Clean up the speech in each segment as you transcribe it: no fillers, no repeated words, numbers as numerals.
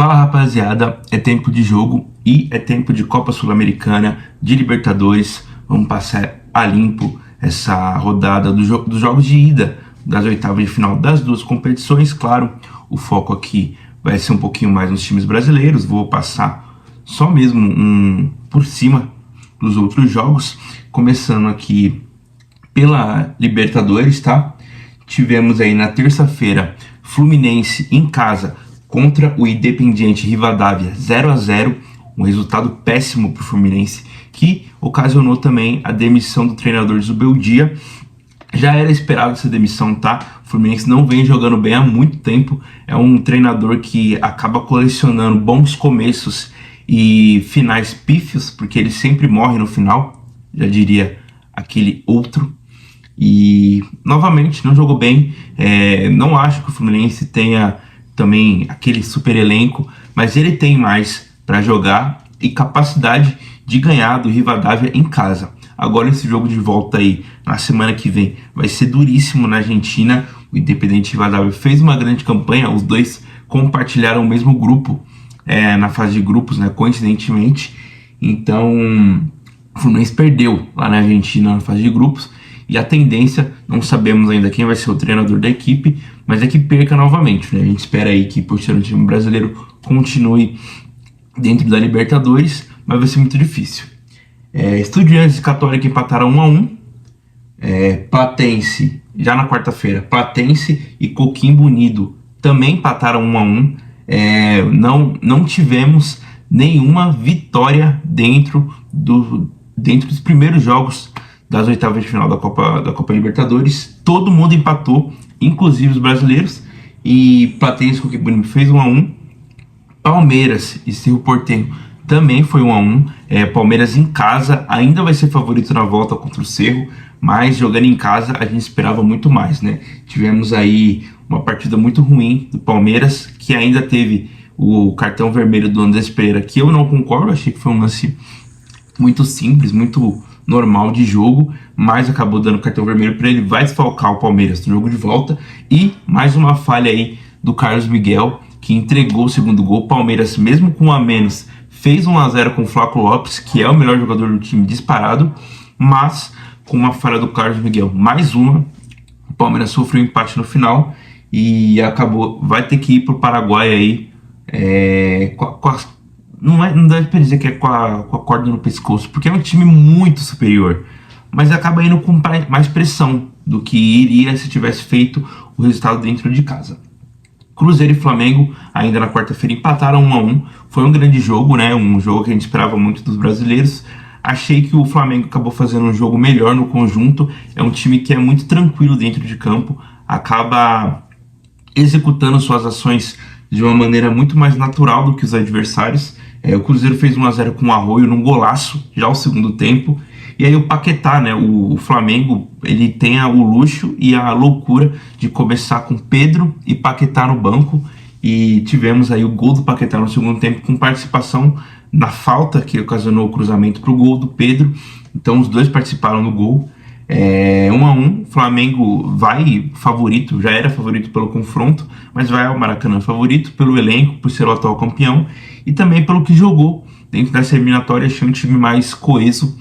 Fala rapaziada, é tempo de jogo e é tempo de Copa Sul-Americana, de Libertadores. Vamos passar a limpo essa rodada dos jogos de ida das oitavas de final das duas competições. Claro, o foco aqui vai ser um pouquinho mais nos times brasileiros. Vou passar só mesmo por cima dos outros jogos, começando aqui pela Libertadores, tá? Tivemos aí na terça-feira Fluminense em casa contra o Independiente Rivadavia 0-0, um resultado péssimo para o Fluminense, que ocasionou também a demissão do treinador Zubeldia. Já era esperado essa demissão, tá? O Fluminense não vem jogando bem há muito tempo, é um treinador que acaba colecionando bons começos e finais pífios, porque ele sempre morre no final, já diria aquele outro. E novamente não jogou bem. Não acho que o Fluminense tenha também aquele super elenco, mas ele tem mais para jogar e capacidade de ganhar do Rivadavia em casa. Agora esse jogo de volta aí na semana que vem vai ser duríssimo na Argentina. O Independiente Rivadavia fez uma grande campanha, os dois compartilharam o mesmo grupo na fase de grupos, né, coincidentemente. Então o Fluminense perdeu lá na Argentina na fase de grupos. E a tendência, não sabemos ainda quem vai ser o treinador da equipe, mas é que perca novamente, né? A gente espera aí que, por ser um time brasileiro, continue dentro da Libertadores, mas vai ser muito difícil. Estudiantes e Católica empataram 1-1. Platense, já na quarta-feira, Platense e Coquimbo Unido também empataram 1-1. Não tivemos nenhuma vitória dentro dos primeiros jogos das oitavas de final da Copa Libertadores. Todo mundo empatou, inclusive os brasileiros, e Platense e Coquimbo Unido fez 1-1. Palmeiras e Cerro Porteño também foi 1-1. Palmeiras em casa ainda vai ser favorito na volta contra o Cerro, mas jogando em casa a gente esperava muito mais, né? Tivemos aí uma partida muito ruim do Palmeiras, que ainda teve o cartão vermelho do Andrés Pereira, que eu não concordo, achei que foi um lance muito simples, muito normal de jogo, mas acabou dando cartão vermelho para ele, vai desfalcar o Palmeiras no jogo de volta. E mais uma falha aí do Carlos Miguel, que entregou o segundo gol. O Palmeiras, mesmo com um a menos, fez 1-0 com o Flaco Lopes, que é o melhor jogador do time disparado, mas com uma falha do Carlos Miguel, mais uma, o Palmeiras sofreu um empate no final e vai ter que ir para o Paraguai aí não dá pra dizer que é com a corda no pescoço, porque é um time muito superior, mas acaba indo com mais pressão do que iria se tivesse feito o resultado dentro de casa. Cruzeiro e Flamengo, ainda na quarta-feira, empataram 1-1. Foi um grande jogo, né? Um jogo que a gente esperava muito dos brasileiros. Achei que o Flamengo acabou fazendo um jogo melhor no conjunto. É um time que é muito tranquilo dentro de campo, acaba executando suas ações de uma maneira muito mais natural do que os adversários. O Cruzeiro fez 1-0 com o Arroio num golaço, já ao segundo tempo. E aí o Paquetá, né, o Flamengo, ele tem o luxo e a loucura de começar com Pedro e Paquetá no banco. E tivemos aí o gol do Paquetá no segundo tempo, com participação na falta que ocasionou o cruzamento para o gol do Pedro. Então os dois participaram do gol. 1-1, Flamengo vai favorito, já era favorito pelo confronto, mas vai ao Maracanã favorito pelo elenco, por ser o atual campeão, e também pelo que jogou dentro dessa eliminatória. Achei um time mais coeso.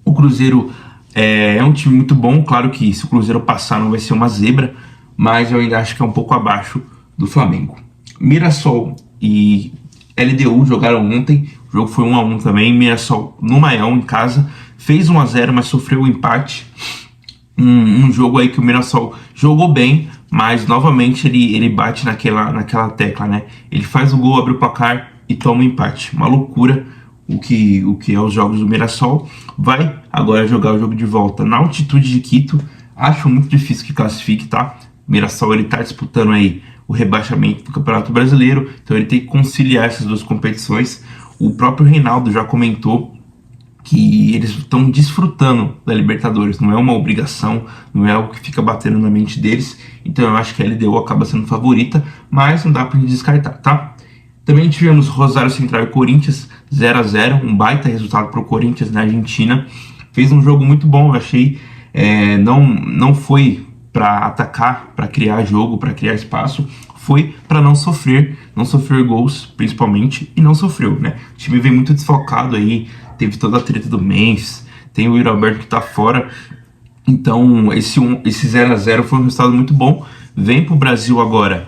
O Cruzeiro é um time muito bom, claro que se o Cruzeiro passar não vai ser uma zebra, mas eu ainda acho que é um pouco abaixo do Flamengo. Mirassol e LDU jogaram ontem, o jogo foi 1-1 também. Mirassol no Maião, em casa, fez 1-0, mas sofreu um empate. Um jogo aí que o Mirassol jogou bem, mas novamente ele bate naquela tecla, né? Ele faz o gol, abre o placar e toma um empate. Uma loucura o que é os jogos do Mirassol. Vai agora jogar o jogo de volta na altitude de Quito. Acho muito difícil que classifique, tá? O Mirassol, ele tá disputando aí o rebaixamento do Campeonato Brasileiro, então ele tem que conciliar essas duas competições. O próprio Reinaldo já comentou que eles estão desfrutando da Libertadores, não é uma obrigação, não é algo que fica batendo na mente deles. Então eu acho que a LDU acaba sendo favorita, mas não dá pra gente descartar, tá? Também tivemos Rosário Central e Corinthians 0-0, um baita resultado para o Corinthians na Argentina. Fez um jogo muito bom, eu achei. Não foi para atacar, para criar jogo, para criar espaço. foi para não sofrer gols, principalmente, e não sofreu, né? O time vem muito desfalcado aí, teve toda a treta do Memphis, tem o Yuri Alberto que tá fora, então esse 0-0 foi um resultado muito bom. Vem pro Brasil agora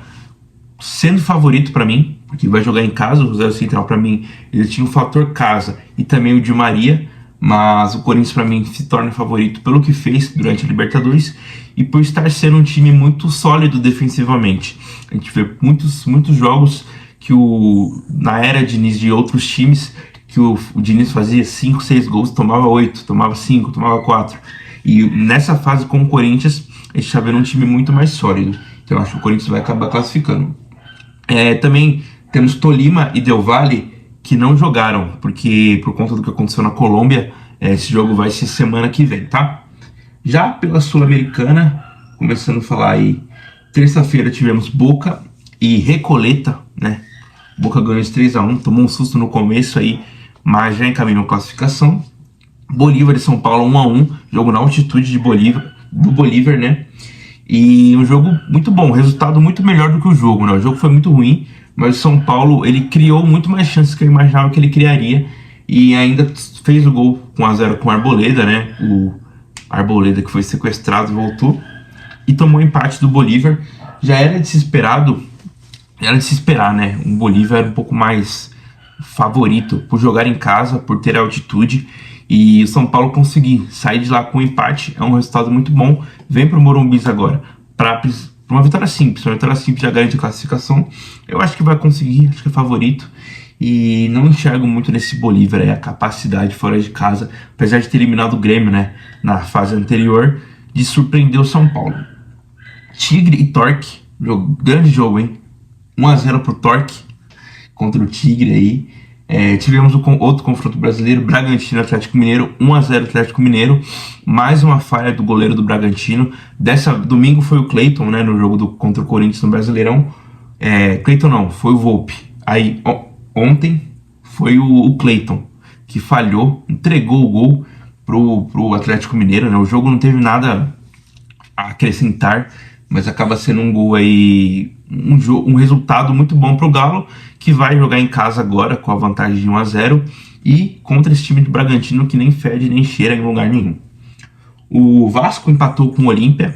sendo favorito para mim, porque vai jogar em casa. O Rosário Central, para mim, ele tinha o fator casa e também o Di Maria, mas o Corinthians, para mim, se torna favorito pelo que fez durante a Libertadores e por estar sendo um time muito sólido defensivamente. A gente vê muitos jogos que na era Diniz de outros times, que o Diniz fazia 5, 6 gols, tomava 8, tomava 5, tomava 4. E nessa fase com o Corinthians, a gente está vendo um time muito mais sólido. Então eu acho que o Corinthians vai acabar classificando. Também temos Tolima e Del Valle que não jogaram, porque por conta do que aconteceu na Colômbia, esse jogo vai ser semana que vem, tá? Já pela Sul-Americana, começando a falar aí, terça-feira tivemos Boca e Recoleta, né? Boca ganhou de 3-1, tomou um susto no começo aí, mas já encaminhou a classificação. Bolívar e São Paulo 1-1, jogo na altitude do Bolívar, né? E um jogo muito bom, resultado muito melhor do que o jogo, né? O jogo foi muito ruim, mas o São Paulo, ele criou muito mais chances que eu imaginava que ele criaria e ainda fez o gol com 1-0 com o Arboleda, né? O Arboleda que foi sequestrado voltou e tomou o empate do Bolívar. Já era de se esperar, né? O Bolívar era um pouco mais favorito por jogar em casa, por ter altitude, e o São Paulo conseguir sair de lá com um empate é um resultado muito bom. Vem para o Morumbi agora para uma vitória simples. Uma vitória simples já garante a classificação. Eu acho que vai conseguir, acho que é favorito. E não enxergo muito nesse Bolívar a capacidade fora de casa, apesar de ter eliminado o Grêmio, né, na fase anterior, de surpreender o São Paulo. Tigre e Torque, grande jogo, hein? 1-0 pro Torque contra o Tigre aí. Tivemos outro confronto brasileiro, Bragantino e Atlético Mineiro, 1-0 Atlético Mineiro, mais uma falha do goleiro do Bragantino. Domingo foi o Cleiton, né, no jogo contra o Corinthians no Brasileirão. Cleiton não, foi o Volpi. Aí ontem foi o Cleiton que falhou, entregou o gol pro Atlético Mineiro, né? O jogo não teve nada a acrescentar, mas acaba sendo um gol aí, um resultado muito bom pro Galo, que vai jogar em casa agora com a vantagem de 1-0 e contra esse time de Bragantino que nem fede nem cheira em lugar nenhum. O Vasco empatou com o Olímpia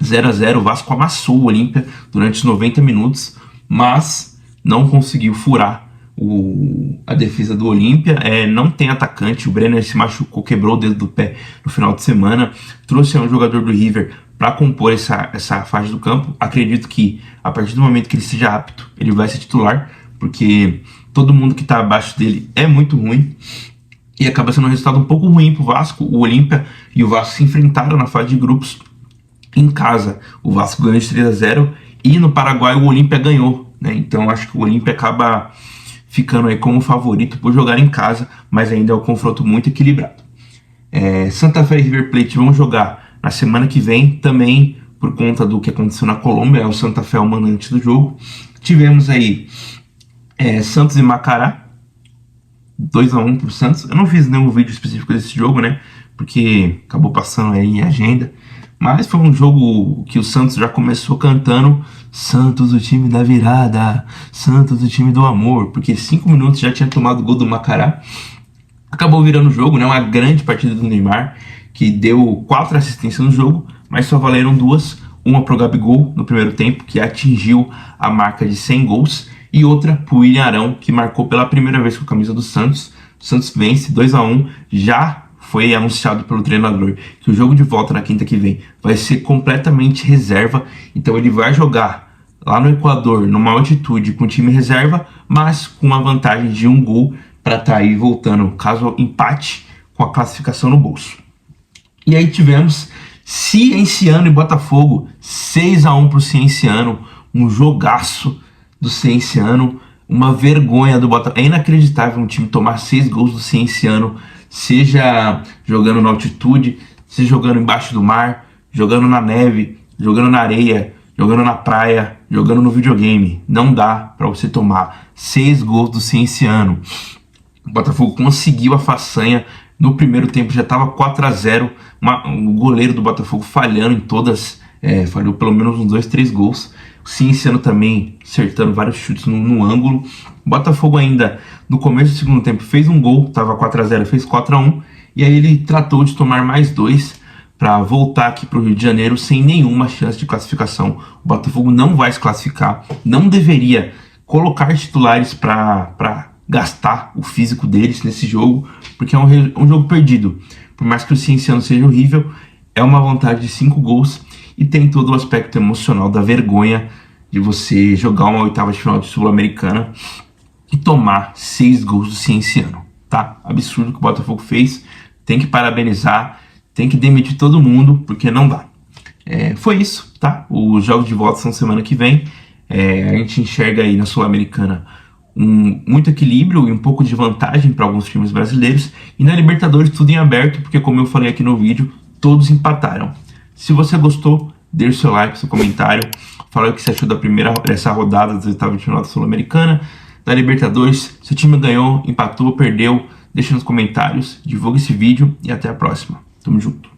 0-0, o Vasco amassou o Olímpia durante os 90 minutos, mas não conseguiu furar a defesa do Olímpia. Não tem atacante, o Brenner se machucou, quebrou o dedo do pé no final de semana, trouxe um jogador do River para compor essa fase do campo. Acredito que a partir do momento que ele seja apto, ele vai ser titular, porque todo mundo que está abaixo dele é muito ruim e acaba sendo um resultado um pouco ruim para o Vasco. O Olímpia e o Vasco se enfrentaram na fase de grupos em casa. O Vasco ganhou de 3-0 e no Paraguai o Olímpia ganhou, né? Então acho que o Olímpia acaba ficando aí como favorito por jogar em casa, mas ainda é um confronto muito equilibrado. Santa Fé e River Plate vão jogar na semana que vem, também por conta do que aconteceu na Colômbia. O Santa Fé é o mandante do jogo. Tivemos aí Santos e Macará, 2-1 pro Santos. Eu não fiz nenhum vídeo específico desse jogo, né, porque acabou passando aí em agenda, mas foi um jogo que o Santos já começou cantando Santos, o time da virada, Santos, o time do amor, porque 5 minutos já tinha tomado o gol do Macará. Acabou virando o jogo, né, uma grande partida do Neymar, que deu 4 assistências no jogo, mas só valeram 2, uma pro Gabigol no primeiro tempo, que atingiu a marca de 100 gols, e outra pro William Arão, que marcou pela primeira vez com a camisa do Santos. O Santos vence 2-1, já foi anunciado pelo treinador que o jogo de volta na quinta que vem vai ser completamente reserva, então ele vai jogar lá no Equador, numa altitude com time reserva, mas com uma vantagem de 1 gol para estar aí voltando, caso empate, com a classificação no bolso. E aí tivemos Cienciano e Botafogo, 6-1 pro Cienciano, um jogaço do Cienciano, uma vergonha do Botafogo. É inacreditável um time tomar 6 gols do Cienciano, seja jogando na altitude, seja jogando embaixo do mar, jogando na neve, jogando na areia, jogando na praia, jogando no videogame. Não dá para você tomar 6 gols do Cienciano. O Botafogo conseguiu a façanha. No primeiro tempo já estava 4-0, o goleiro do Botafogo falhando em todas, falhou pelo menos uns 2, 3 gols. Cienciano também acertando vários chutes no ângulo. O Botafogo ainda, no começo do segundo tempo, fez um gol, estava 4-0, fez 4-1. E aí ele tratou de tomar mais 2 para voltar aqui para o Rio de Janeiro sem nenhuma chance de classificação. O Botafogo não vai se classificar, não deveria colocar titulares para gastar o físico deles nesse jogo, porque é um jogo perdido. Por mais que o Cienciano seja horrível, é uma vantagem de 5 gols e tem todo o aspecto emocional da vergonha de você jogar uma oitava de final de Sul-Americana e tomar 6 gols do Cienciano, tá? Absurdo que o Botafogo fez, tem que parabenizar, tem que demitir todo mundo, porque não dá. Foi isso, tá? Os jogos de volta são semana que vem. A gente enxerga aí na Sul-Americana muito equilíbrio e um pouco de vantagem para alguns times brasileiros. E na Libertadores tudo em aberto, porque como eu falei aqui no vídeo, todos empataram. Se você gostou, deixe seu like, seu comentário. Fala o que você achou dessa rodada das oitavas de final da Sul-Americana, da Libertadores. Se o time ganhou, empatou, perdeu, deixa nos comentários. Divulga esse vídeo e até a próxima. Tamo junto.